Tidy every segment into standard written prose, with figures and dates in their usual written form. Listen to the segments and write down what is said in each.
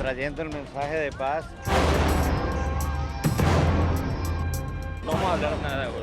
trayendo el mensaje de paz. No vamos a hablar nada, bro.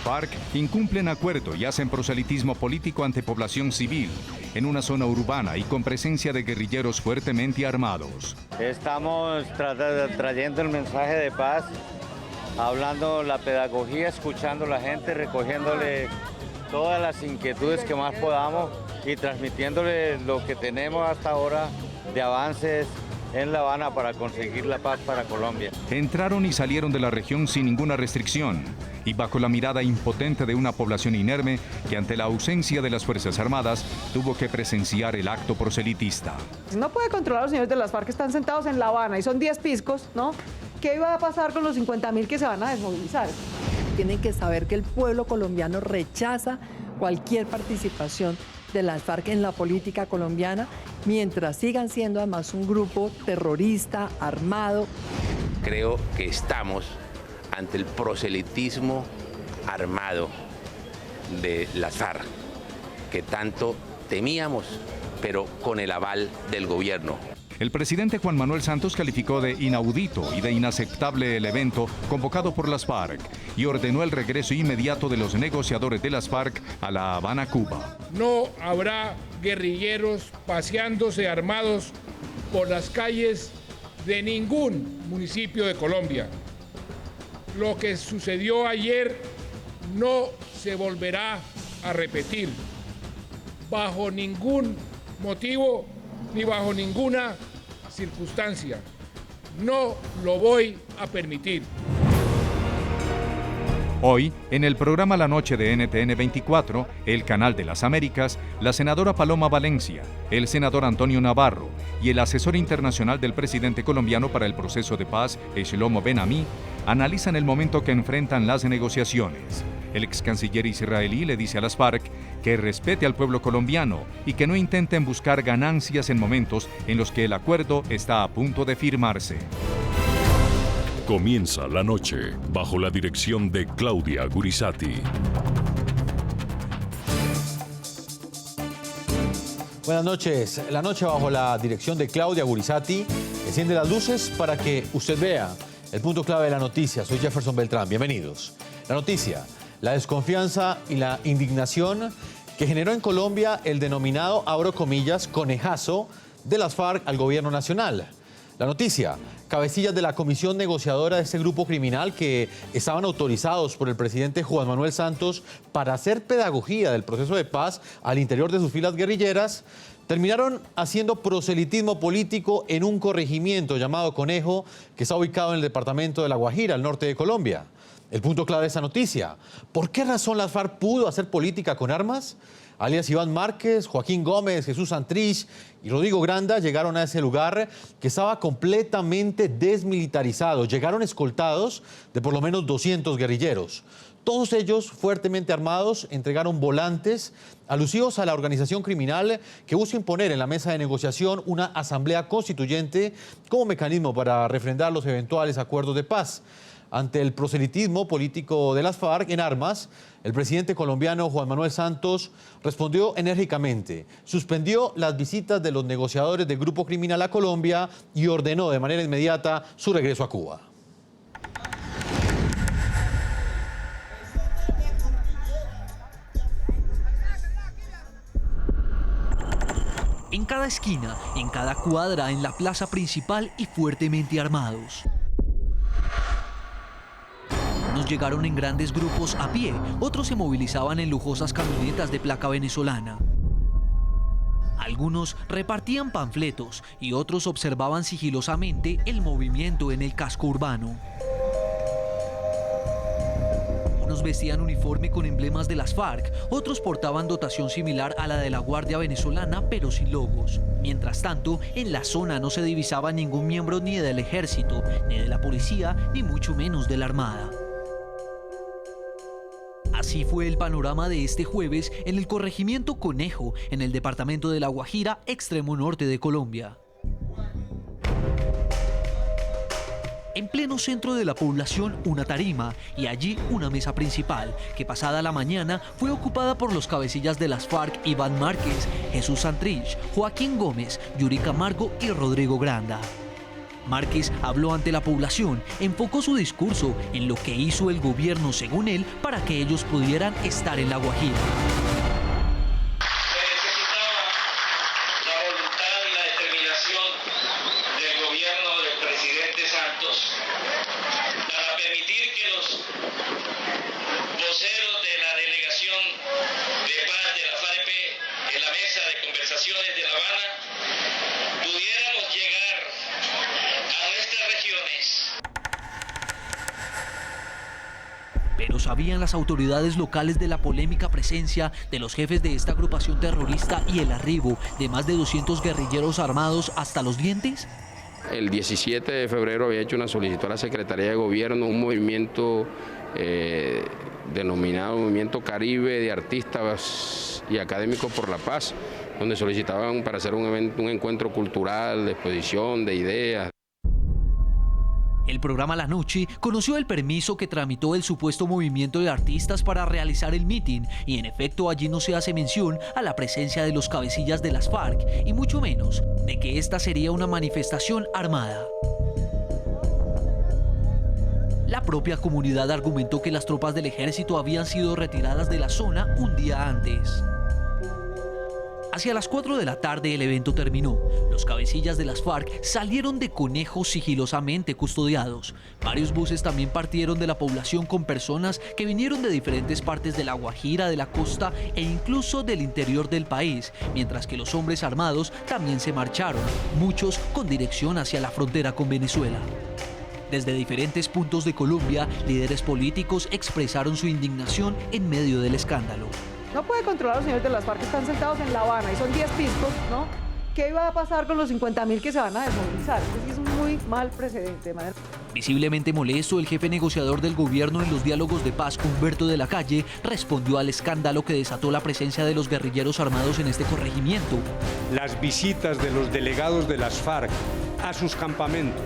FARC incumplen acuerdo y hacen proselitismo político ante población civil en una zona urbana y con presencia de guerrilleros fuertemente armados. Estamos trayendo el mensaje de paz, hablando la pedagogía, escuchando a la gente, recogiéndole todas las inquietudes que más podamos y transmitiéndole lo que tenemos hasta ahora de avances en La Habana para conseguir la paz para Colombia. Entraron y salieron de la región sin ninguna restricción y bajo la mirada impotente de una población inerme que ante la ausencia de las Fuerzas Armadas tuvo que presenciar el acto proselitista. No puede controlar a los señores de las FARC que están sentados en La Habana y son 10 piscos, ¿no? ¿Qué iba a pasar con los 50.000 que se van a desmovilizar? Tienen que saber que el pueblo colombiano rechaza cualquier participación de las FARC en la política colombiana, mientras sigan siendo además un grupo terrorista, armado. Creo que estamos ante el proselitismo armado de las FARC, que tanto temíamos, pero con el aval del gobierno. El presidente Juan Manuel Santos calificó de inaudito y de inaceptable el evento convocado por las FARC y ordenó el regreso inmediato de los negociadores de las FARC a La Habana, Cuba. No habrá guerrilleros paseándose armados por las calles de ningún municipio de Colombia. Lo que sucedió ayer no se volverá a repetir bajo ningún motivo ni bajo ninguna circunstancia. No lo voy a permitir. Hoy, en el programa La Noche de NTN 24, el Canal de las Américas, la senadora Paloma Valencia, el senador Antonio Navarro y el asesor internacional del presidente colombiano para el proceso de paz, Shlomo Ben-Ami, analizan el momento que enfrentan las negociaciones. El ex canciller israelí le dice a las FARC que respete al pueblo colombiano y que no intenten buscar ganancias en momentos en los que el acuerdo está a punto de firmarse. Comienza la noche bajo la dirección de Claudia Gurizati. Buenas noches. La noche bajo la dirección de Claudia Gurizati enciende las luces para que usted vea el punto clave de la noticia. Soy Jefferson Beltrán. Bienvenidos. La noticia: la desconfianza y la indignación que generó en Colombia el denominado, abro comillas, conejazo de las FARC al gobierno nacional. La noticia: cabecillas de la comisión negociadora de este grupo criminal que estaban autorizados por el presidente Juan Manuel Santos para hacer pedagogía del proceso de paz al interior de sus filas guerrilleras, terminaron haciendo proselitismo político en un corregimiento llamado Conejo, que está ubicado en el departamento de La Guajira, al norte de Colombia. El punto clave de esa noticia: ¿por qué razón las FARC pudo hacer política con armas? Alias Iván Márquez, Joaquín Gómez, Jesús Santrich y Rodrigo Granda llegaron a ese lugar que estaba completamente desmilitarizado. Llegaron escoltados de por lo menos 200 guerrilleros. Todos ellos, fuertemente armados, entregaron volantes alusivos a la organización criminal que busca imponer en la mesa de negociación una asamblea constituyente como mecanismo para refrendar los eventuales acuerdos de paz. Ante el proselitismo político de las FARC en armas, el presidente colombiano Juan Manuel Santos respondió enérgicamente, suspendió las visitas de los negociadores del grupo criminal a Colombia y ordenó de manera inmediata su regreso a Cuba. En cada esquina, en cada cuadra, en la plaza principal y fuertemente armados. Unos llegaron en grandes grupos a pie, otros se movilizaban en lujosas camionetas de placa venezolana. Algunos repartían panfletos y otros observaban sigilosamente el movimiento en el casco urbano. Unos vestían uniforme con emblemas de las FARC, otros portaban dotación similar a la de la Guardia Venezolana, pero sin logos. Mientras tanto, en la zona no se divisaba ningún miembro ni del ejército, ni de la policía, ni mucho menos de la armada. Así fue el panorama de este jueves en el corregimiento Conejo, en el departamento de La Guajira, extremo norte de Colombia. En pleno centro de la población, una tarima y allí una mesa principal, que pasada la mañana fue ocupada por los cabecillas de las FARC Iván Márquez, Jesús Santrich, Joaquín Gómez, Yuri Camargo y Rodrigo Granda. Márquez habló ante la población, enfocó su discurso en lo que hizo el gobierno, según él, para que ellos pudieran estar en La Guajira. Se necesitaba la voluntad y la determinación del gobierno del presidente Santos para permitir que los voceros de la delegación de paz de la FAREP en la mesa de conversaciones de La Habana pudiéramos llegar a nuestras regiones. Pero ¿sabían las autoridades locales de la polémica presencia de los jefes de esta agrupación terrorista y el arribo de más de 200 guerrilleros armados hasta los dientes? El 17 de febrero había hecho una solicitud a la Secretaría de Gobierno, un movimiento denominado Movimiento Caribe de Artistas y Académicos por la Paz, donde solicitaban para hacer un encuentro cultural, de exposición, de ideas. El programa La Noche conoció el permiso que tramitó el supuesto movimiento de artistas para realizar el mitin y en efecto allí no se hace mención a la presencia de los cabecillas de las FARC y mucho menos de que esta sería una manifestación armada. La propia comunidad argumentó que las tropas del ejército habían sido retiradas de la zona un día antes. Hacia las 4 de la tarde el evento terminó. Los cabecillas de las FARC salieron de Conejo sigilosamente custodiados. Varios buses también partieron de la población con personas que vinieron de diferentes partes de La Guajira, de la costa e incluso del interior del país, mientras que los hombres armados también se marcharon, muchos con dirección hacia la frontera con Venezuela. Desde diferentes puntos de Colombia, líderes políticos expresaron su indignación en medio del escándalo. No puede controlar a los señores de las FARC que están sentados en La Habana y son 10 piscos, ¿no? ¿Qué iba a pasar con los 50.000 que se van a desmovilizar? Es un muy mal precedente, madre. Visiblemente molesto, el jefe negociador del gobierno en los diálogos de paz, Humberto de la Calle, respondió al escándalo que desató la presencia de los guerrilleros armados en este corregimiento. Las visitas de los delegados de las FARC a sus campamentos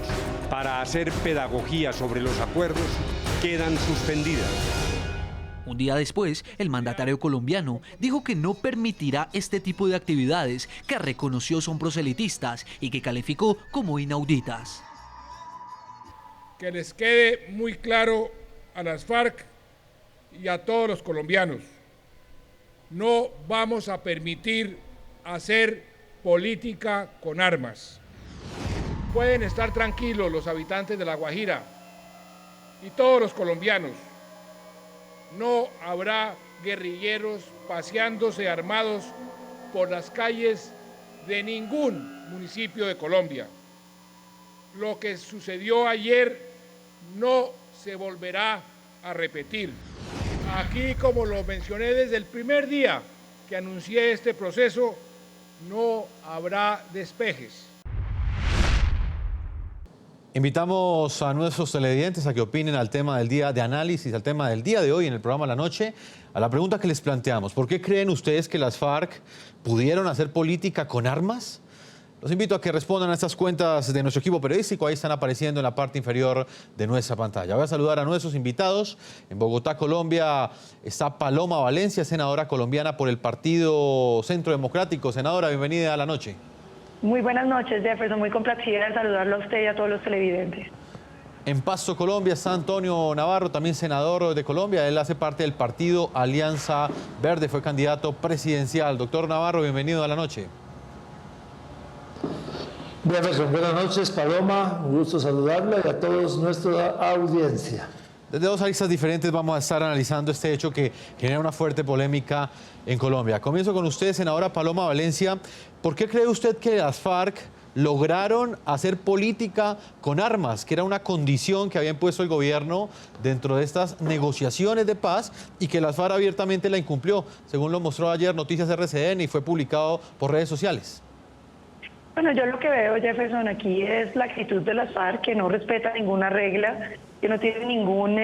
para hacer pedagogía sobre los acuerdos quedan suspendidas. Un día después, el mandatario colombiano dijo que no permitirá este tipo de actividades que reconoció son proselitistas y que calificó como inauditas. Que les quede muy claro a las FARC y a todos los colombianos, no vamos a permitir hacer política con armas. Pueden estar tranquilos los habitantes de La Guajira y todos los colombianos. No habrá guerrilleros paseándose armados por las calles de ningún municipio de Colombia. Lo que sucedió ayer no se volverá a repetir. Aquí, como lo mencioné desde el primer día que anuncié este proceso, no habrá despejes. Invitamos a nuestros televidentes a que opinen al tema del día de análisis, al tema del día de hoy en el programa La Noche, a la pregunta que les planteamos. ¿Por qué creen ustedes que las FARC pudieron hacer política con armas? Los invito a que respondan a estas cuentas de nuestro equipo periodístico. Ahí están apareciendo en la parte inferior de nuestra pantalla. Voy a saludar a nuestros invitados. En Bogotá, Colombia, está Paloma Valencia, senadora colombiana por el Partido Centro Democrático. Senadora, bienvenida a La Noche. Muy buenas noches, Jefferson. Muy complacida de saludarlo a usted y a todos los televidentes. En Pasto, Colombia, está Antonio Navarro, también senador de Colombia. Él hace parte del partido Alianza Verde, fue candidato presidencial. Doctor Navarro, bienvenido a La Noche. Jefferson, buenas noches, Paloma. Un gusto saludarla y a todos nuestra audiencia. Desde dos aristas diferentes vamos a estar analizando este hecho que genera una fuerte polémica en Colombia. Comienzo con usted, senadora Paloma Valencia. ¿Por qué cree usted que las FARC lograron hacer política con armas, que era una condición que había impuesto el gobierno dentro de estas negociaciones de paz y que las FARC abiertamente la incumplió, según lo mostró ayer Noticias RCN y fue publicado por redes sociales? Bueno, yo lo que veo, Jefferson, aquí es la actitud de las FARC, que no respeta ninguna regla, que no tiene ningún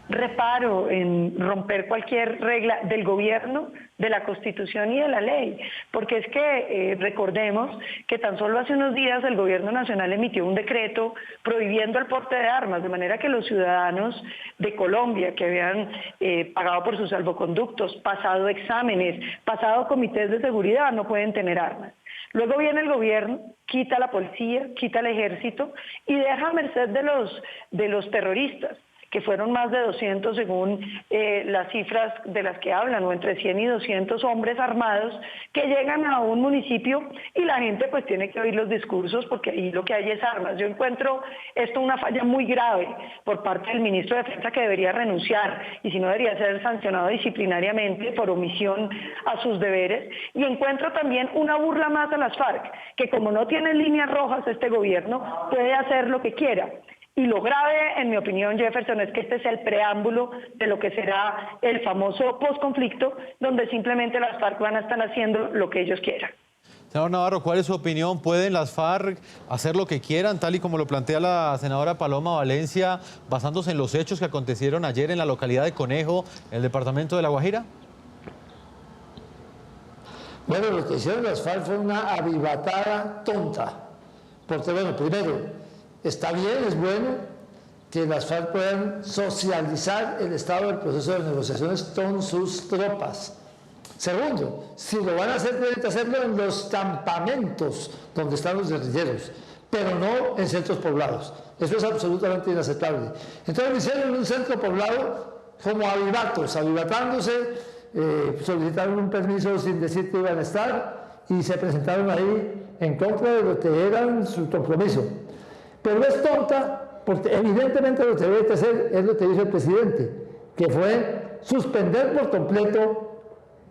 reparo en romper cualquier regla del gobierno, de la Constitución y de la ley. Porque es que recordemos que tan solo hace unos días el gobierno nacional emitió un decreto prohibiendo el porte de armas, de manera que los ciudadanos de Colombia que habían pagado por sus salvoconductos, pasado exámenes, pasado comités de seguridad, no pueden tener armas. Luego viene el gobierno, quita la policía, quita el ejército y deja a merced de los terroristas, que fueron más de 200 según las cifras de las que hablan, o entre 100 y 200 hombres armados que llegan a un municipio y la gente pues tiene que oír los discursos porque ahí lo que hay es armas. Yo encuentro esto una falla muy grave por parte del ministro de Defensa, que debería renunciar y si no debería ser sancionado disciplinariamente por omisión a sus deberes, y encuentro también una burla más a las FARC, que como no tienen líneas rojas este gobierno puede hacer lo que quiera. Y lo grave, en mi opinión, Jefferson, es que este es el preámbulo de lo que será el famoso posconflicto, donde simplemente las FARC van a estar haciendo lo que ellos quieran. Senador Navarro, ¿cuál es su opinión? ¿Pueden las FARC hacer lo que quieran, tal y como lo plantea la senadora Paloma Valencia, basándose en los hechos que acontecieron ayer en la localidad de Conejo, en el departamento de La Guajira? Bueno, lo que hicieron las FARC fue una avivatada tonta. Porque, bueno, primero, está bien, es bueno que las FARC puedan socializar el estado del proceso de negociaciones con sus tropas. Segundo, si lo van a hacer, tienen que hacerlo en los campamentos donde están los guerrilleros, pero no en centros poblados. Eso es absolutamente inaceptable. Entonces lo hicieron en un centro poblado como avivatándose, solicitaron un permiso sin decir que iban a estar y se presentaron ahí en contra de lo que era su compromiso. Pero es tonta porque evidentemente lo que debe hacer es lo que dijo el presidente, que fue suspender por completo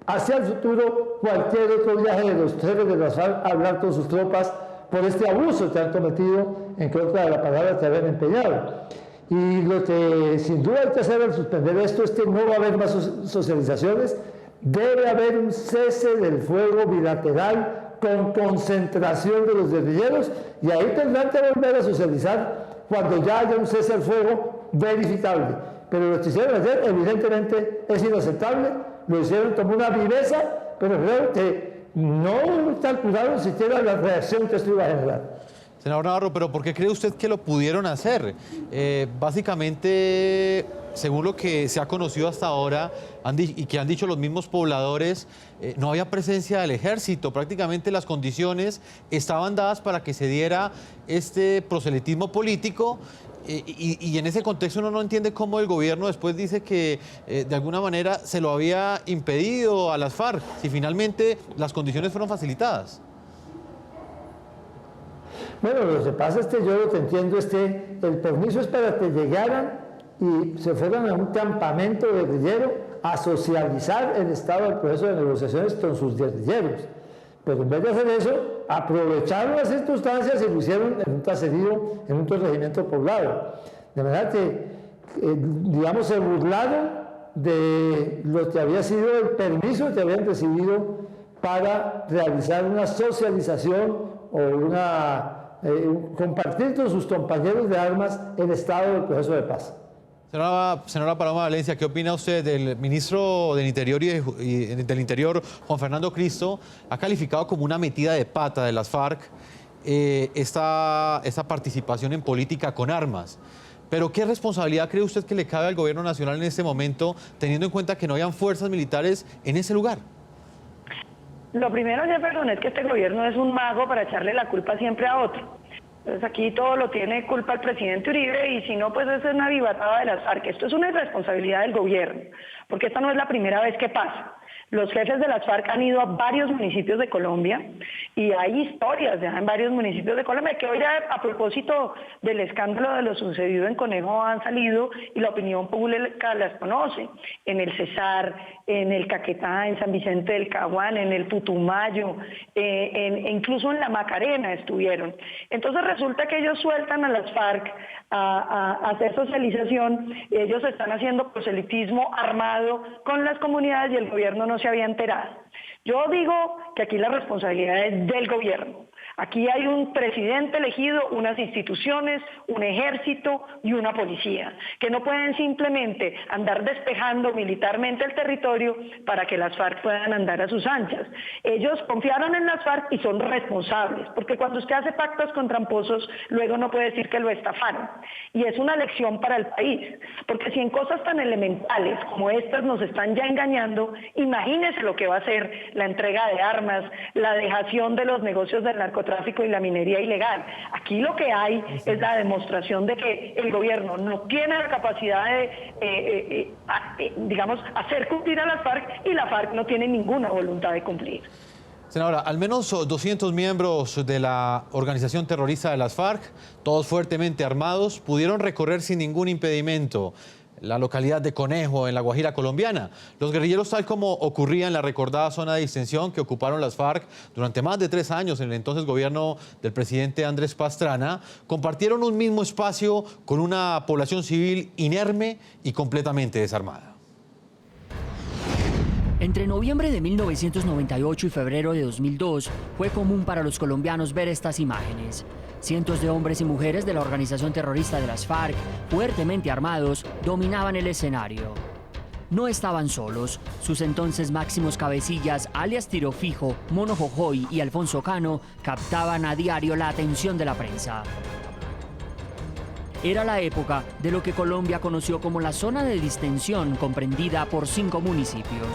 hacia el futuro cualquier otro viaje de los jefes de las FARC a hablar con sus tropas por este abuso que han cometido en contra de la palabra que habían empeñado. Y lo que sin duda hay que hacer al suspender esto es que no va a haber más socializaciones, debe haber un cese del fuego bilateral con concentración de los guerrilleros, y ahí tendrán que volver a socializar cuando ya haya un cese al fuego verificable. Pero lo que hicieron ayer evidentemente es inaceptable, lo hicieron como una viveza, pero creo que no calcularon siquiera la reacción que esto iba a generar. Senador Navarro, ¿pero por qué cree usted que lo pudieron hacer? Básicamente, según lo que se ha conocido hasta ahora y que han dicho los mismos pobladores, no había presencia del ejército. Prácticamente las condiciones estaban dadas para que se diera este proselitismo político y en ese contexto uno no entiende cómo el gobierno después dice que de alguna manera se lo había impedido a las FARC, si finalmente las condiciones fueron facilitadas. Bueno, lo que pasa es que yo lo que entiendo es que el permiso es para que llegaran y se fueran a un campamento guerrillero a socializar el estado del proceso de negociaciones con sus guerrilleros. Pero en vez de hacer eso, aprovecharon las circunstancias y lo hicieron en un caserío, en un corregimiento poblado. De manera que, digamos, se burlaron de lo que había sido el permiso que habían recibido para realizar una socialización o compartir con sus compañeros de armas el estado del proceso de paz. Senadora Paloma Valencia, ¿qué opina usted del ministro del Interior, Juan Fernando Cristo? Ha calificado como una metida de pata de las FARC esta participación en política con armas. Pero ¿qué responsabilidad cree usted que le cabe al gobierno nacional en este momento, teniendo en cuenta que no hayan fuerzas militares en ese lugar? Lo primero, Jefferson, es que este gobierno es un mago para echarle la culpa siempre a otro. Entonces aquí todo lo tiene culpa el presidente Uribe y si no, pues es una vivatada de las FARC. Esto es una irresponsabilidad del gobierno, porque esta no es la primera vez que pasa. Los jefes de las FARC han ido a varios municipios de Colombia y hay historias ya en varios municipios de Colombia que hoy a propósito del escándalo de lo sucedido en Conejo han salido y la opinión pública las conoce. En el Cesar, en el Caquetá, en San Vicente del Caguán, en el Putumayo, incluso en la Macarena estuvieron. Entonces resulta que ellos sueltan a las FARC a hacer socialización, ellos están haciendo proselitismo armado con las comunidades y el gobierno no se había enterado. Yo digo que aquí la responsabilidad es del gobierno. Aquí hay un presidente elegido, unas instituciones, un ejército y una policía, que no pueden simplemente andar despejando militarmente el territorio para que las FARC puedan andar a sus anchas. Ellos confiaron en las FARC y son responsables, porque cuando usted hace pactos con tramposos, luego no puede decir que lo estafaron. Y es una lección para el país, porque si en cosas tan elementales como estas nos están ya engañando, imagínese lo que va a ser la entrega de armas, la dejación de los negocios del narcotráfico y la minería ilegal. Aquí lo que hay es la demostración de que el gobierno no tiene la capacidad de, digamos, hacer cumplir a las FARC y la FARC no tiene ninguna voluntad de cumplir. Senadora, al menos 200 miembros de la organización terrorista de las FARC, todos fuertemente armados, pudieron recorrer sin ningún impedimento la localidad de Conejo, en la Guajira colombiana. Los guerrilleros, tal como ocurría en la recordada zona de distensión que ocuparon las FARC durante más de 3 años en el entonces gobierno del presidente Andrés Pastrana, compartieron un mismo espacio con una población civil inerme y completamente desarmada. Entre noviembre de 1998 y febrero de 2002 fue común para los colombianos ver estas imágenes. Cientos de hombres y mujeres de la organización terrorista de las FARC, fuertemente armados, dominaban el escenario. No estaban solos. Sus entonces máximos cabecillas, alias Tiro Fijo, Mono Jojoy y Alfonso Cano, captaban a diario la atención de la prensa. Era la época de lo que Colombia conoció como la zona de distensión, comprendida por 5 municipios.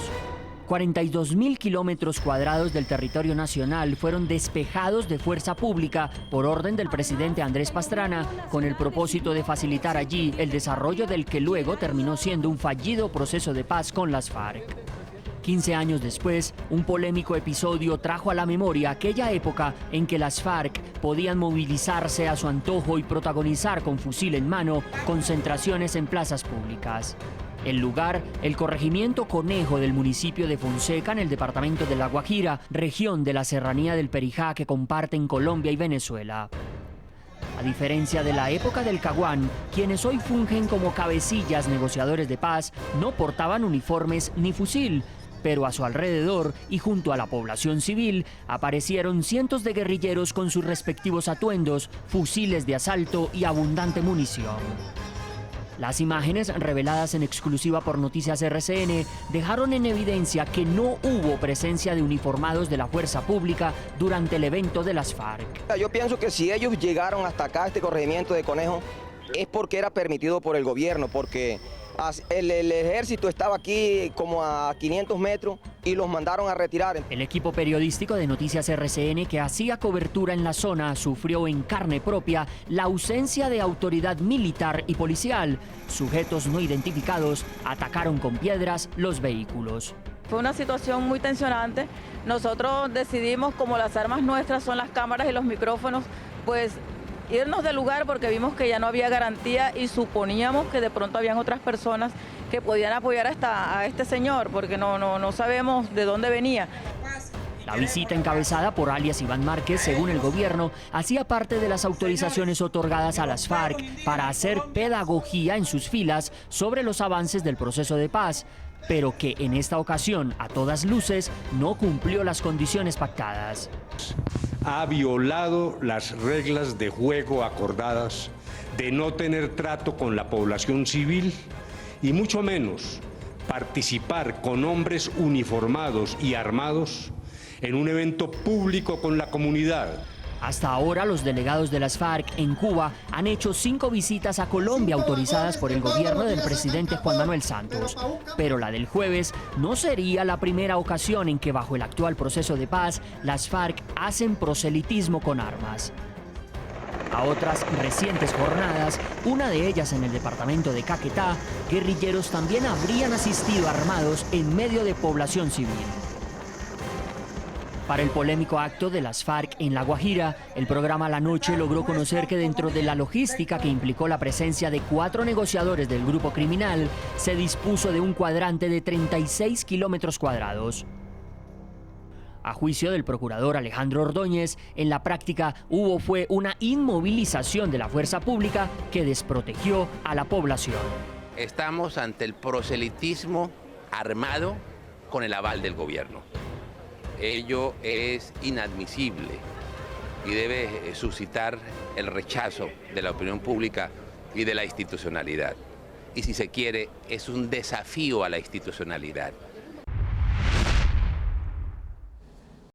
42.000 kilómetros cuadrados del territorio nacional fueron despejados de fuerza pública por orden del presidente Andrés Pastrana, con el propósito de facilitar allí el desarrollo del que luego terminó siendo un fallido proceso de paz con las FARC. 15 años después, un polémico episodio trajo a la memoria aquella época en que las FARC podían movilizarse a su antojo y protagonizar con fusil en mano concentraciones en plazas públicas. El lugar, el corregimiento Conejo del municipio de Fonseca, en el departamento de La Guajira, región de la serranía del Perijá que comparten Colombia y Venezuela. A diferencia de la época del Caguán, quienes hoy fungen como cabecillas negociadores de paz no portaban uniformes ni fusil, pero a su alrededor y junto a la población civil aparecieron cientos de guerrilleros con sus respectivos atuendos, fusiles de asalto y abundante munición. Las imágenes, reveladas en exclusiva por Noticias RCN, dejaron en evidencia que no hubo presencia de uniformados de la fuerza pública durante el evento de las FARC. Yo pienso que si ellos llegaron hasta acá, este corregimiento de Conejo, es porque era permitido por el gobierno, porque el ejército estaba aquí como a 500 metros y los mandaron a retirar. El equipo periodístico de Noticias RCN que hacía cobertura en la zona sufrió en carne propia la ausencia de autoridad militar y policial. Sujetos no identificados atacaron con piedras los vehículos. Fue una situación muy tensionante. Nosotros decidimos, como las armas nuestras son las cámaras y los micrófonos, pues irnos del lugar porque vimos que ya no había garantía y suponíamos que de pronto habían otras personas que podían apoyar a este señor, porque no sabemos de dónde venía. La visita, encabezada por alias Iván Márquez, según el gobierno, hacía parte de las autorizaciones otorgadas a las FARC para hacer pedagogía en sus filas sobre los avances del proceso de paz, pero que en esta ocasión, a todas luces, no cumplió las condiciones pactadas. Ha violado las reglas de juego acordadas de no tener trato con la población civil y mucho menos participar con hombres uniformados y armados en un evento público con la comunidad. Hasta ahora, los delegados de las FARC en Cuba han hecho 5 visitas a Colombia autorizadas por el gobierno del presidente Juan Manuel Santos. Pero la del jueves no sería la primera ocasión en que, bajo el actual proceso de paz, las FARC hacen proselitismo con armas. A otras recientes jornadas, una de ellas en el departamento de Caquetá, guerrilleros también habrían asistido armados en medio de población civil. Para el polémico acto de las FARC en La Guajira, el programa La Noche logró conocer que dentro de la logística que implicó la presencia de 4 negociadores del grupo criminal, se dispuso de un cuadrante de 36 kilómetros cuadrados. A juicio del procurador Alejandro Ordóñez, en la práctica fue una inmovilización de la fuerza pública que desprotegió a la población. Estamos ante el proselitismo armado con el aval del gobierno. Ello es inadmisible. y debe suscitar el rechazo de la opinión pública y de la institucionalidad. Y si se quiere, es un desafío a la institucionalidad.